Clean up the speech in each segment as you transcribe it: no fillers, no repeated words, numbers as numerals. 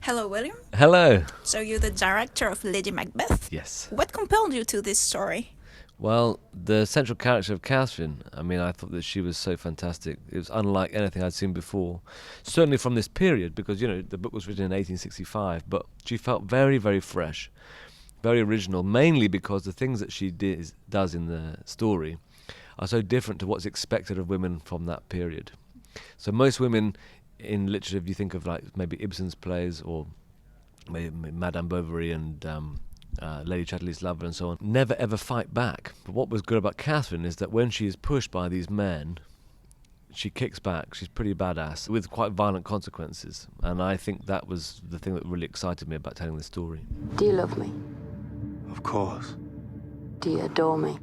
Hello, William. Hello. So you're the director of Lady Macbeth? Yes. What compelled you to this story? Well, the central character of Catherine, I thought that she was so fantastic. It was unlike anything I'd seen before, certainly from this period, because, the book was written in 1865, but she felt very, very fresh, very original, mainly because the things that she does in the story are so different to what's expected of women from that period. So most women in literature, if you think of like maybe Ibsen's plays or maybe Madame Bovary and Lady Chatterley's Lover and so on, never ever fight back. But what was good about Catherine is that when she is pushed by these men, she kicks back. She's pretty badass with quite violent consequences. And I think that was the thing that really excited me about telling this story. Do you love me? Of course. Do you adore me?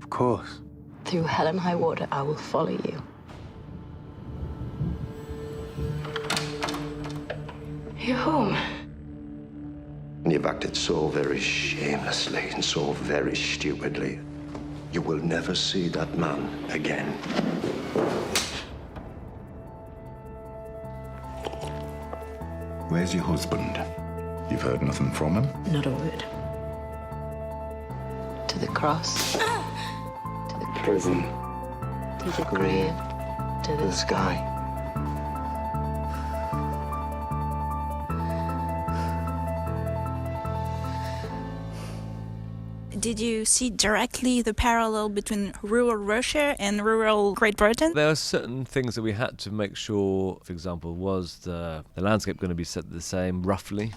Of course. Through hell and high water, I will follow you. You're home. You've acted so very shamelessly and so very stupidly. You will never see that man again. Where's your husband? You've heard nothing from him? Not a word. To the cross. To the Prison. to the grave. To The the sky. Did you see directly the parallel between rural Russia and rural Great Britain? There are certain things that we had to make sure, for example, was the landscape going to be set the same, roughly?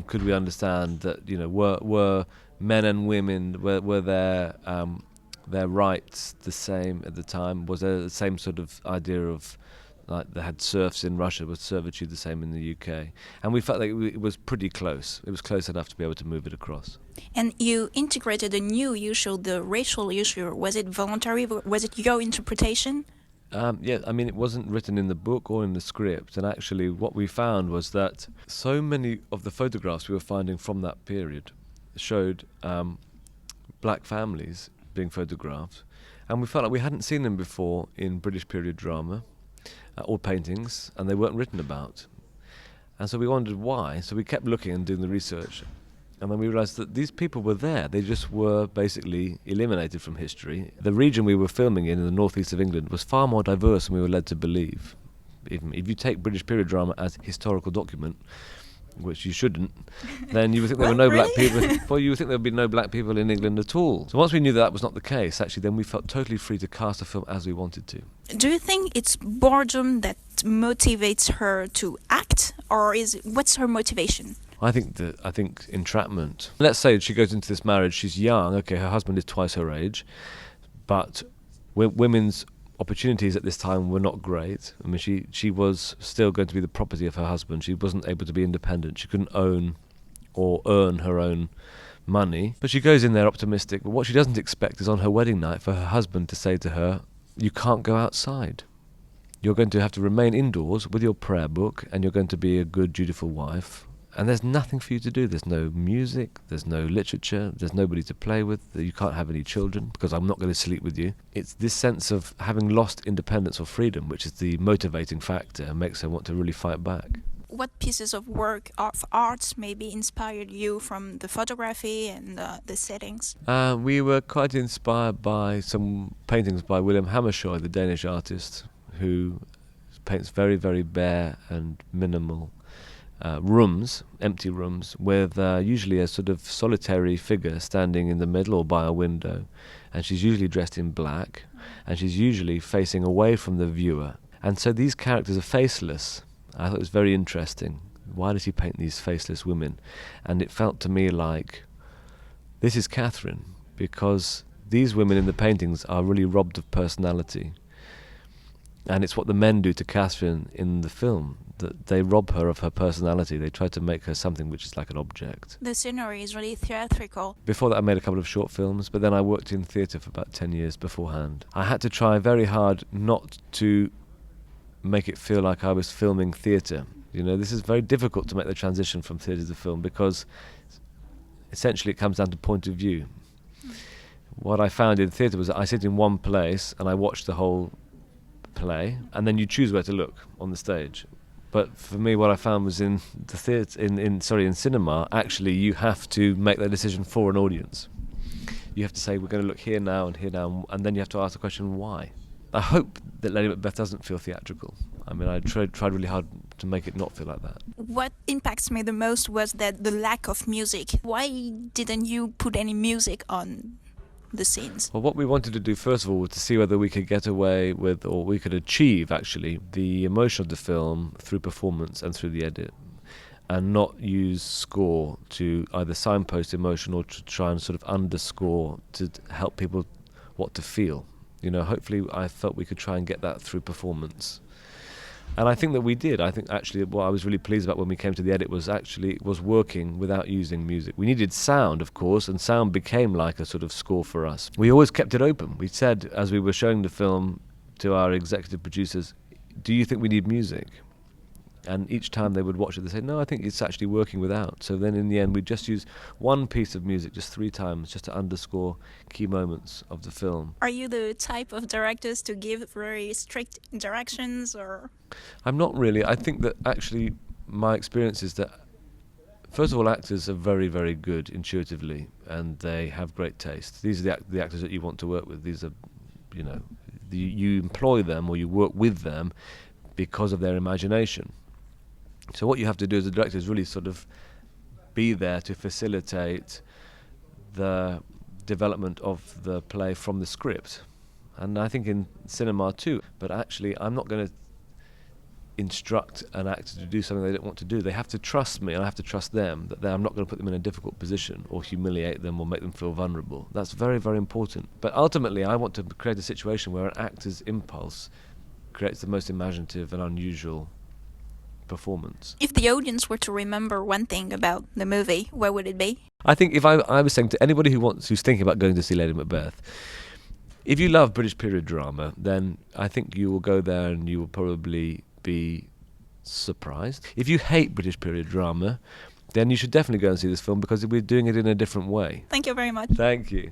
Could we understand that, were men and women, were their rights the same at the time? Was there the same sort of idea of, like they had serfs in Russia, was servitude the same in the UK? And we felt like it was pretty close. It was close enough to be able to move it across. And you integrated a new issue, the racial issue. Was it voluntary? Was it your interpretation? It wasn't written in the book or in the script, and actually what we found was that so many of the photographs we were finding from that period showed black families being photographed, and we felt like we hadn't seen them before in British period drama or paintings, and they weren't written about. And so we wondered why, so we kept looking and doing the research. And then we realised that these people were there. They just were basically eliminated from history. The region we were filming in the northeast of England was far more diverse than we were led to believe. Even if you take British period drama as historical document, which you shouldn't, then you would think there were no black people. Well, you would think there would be no black people in England at all. So once we knew that was not the case, actually, then we felt totally free to cast a film as we wanted to. Do you think it's boredom that motivates her to act, or what's her motivation? I think entrapment. Let's say she goes into this marriage, she's young, okay, her husband is twice her age, but women's opportunities at this time were not great. I mean, she was still going to be the property of her husband. She wasn't able to be independent. She couldn't own or earn her own money. But she goes in there optimistic, but what she doesn't expect is on her wedding night for her husband to say to her, you can't go outside. You're going to have to remain indoors with your prayer book, and you're going to be a good, dutiful wife. And there's nothing for you to do. There's no music, there's no literature, there's nobody to play with. You can't have any children because I'm not going to sleep with you. It's this sense of having lost independence or freedom, which is the motivating factor and makes her want to really fight back. What pieces of work of art maybe inspired you from the photography and the settings? We were quite inspired by some paintings by William Hammershoy, the Danish artist, who paints very, very bare and minimal rooms, empty rooms, with usually a sort of solitary figure standing in the middle or by a window, and she's usually dressed in black, and she's usually facing away from the viewer. And so these characters are faceless. I thought it was very interesting. Why does he paint these faceless women? And it felt to me like this is Catherine, because these women in the paintings are really robbed of personality. And it's what the men do to Catherine in the film, that they rob her of her personality. They try to make her something which is like an object. The scenery is really theatrical. Before that I made a couple of short films, but then I worked in theatre for about 10 years beforehand. I had to try very hard not to make it feel like I was filming theatre. This is very difficult to make the transition from theatre to film because essentially it comes down to point of view. What I found in theatre was that I sit in one place and I watch the whole play, and then you choose where to look on the stage. But for me, what I found was in the theatre, in cinema, actually you have to make that decision for an audience. You have to say, we're going to look here now, and then you have to ask the question, why? I hope that Lady Macbeth doesn't feel theatrical. I mean, I tried really hard to make it not feel like that. What impacts me the most was that the lack of music. Why didn't you put any music on the scenes? Well, what we wanted to do first of all was to see whether we could get away with, or we could achieve actually, the emotion of the film through performance and through the edit, and not use score to either signpost emotion or to try and sort of underscore to help people what to feel. You know, hopefully I felt we could try and get that through performance. And I think that we did. I think actually what I was really pleased about when we came to the edit was actually it was working without using music. We needed sound, of course, and sound became like a sort of score for us. We always kept it open. We said, as we were showing the film to our executive producers, do you think we need music? And each time they would watch it, they say, no, I think it's actually working without. So then in the end, we just use one piece of music just 3 times just to underscore key moments of the film. Are you the type of directors to give very strict directions, or? I'm not really. I think that actually my experience is that, first of all, actors are very, very good intuitively, and they have great taste. These are the actors that you want to work with. These are, you know, you employ them or you work with them because of their imagination. So what you have to do as a director is really sort of be there to facilitate the development of the play from the script. And I think in cinema too. But actually, I'm not going to instruct an actor to do something they don't want to do. They have to trust me, and I have to trust them, that I'm not going to put them in a difficult position or humiliate them or make them feel vulnerable. That's very, very important. But ultimately, I want to create a situation where an actor's impulse creates the most imaginative and unusual performance. If the audience were to remember one thing about the movie, what would it be? I think if I was saying to anybody who's thinking about going to see Lady Macbeth, if you love British period drama, then I think you will go there and you will probably be surprised. If you hate British period drama, then you should definitely go and see this film because we're doing it in a different way. Thank you very much. Thank you.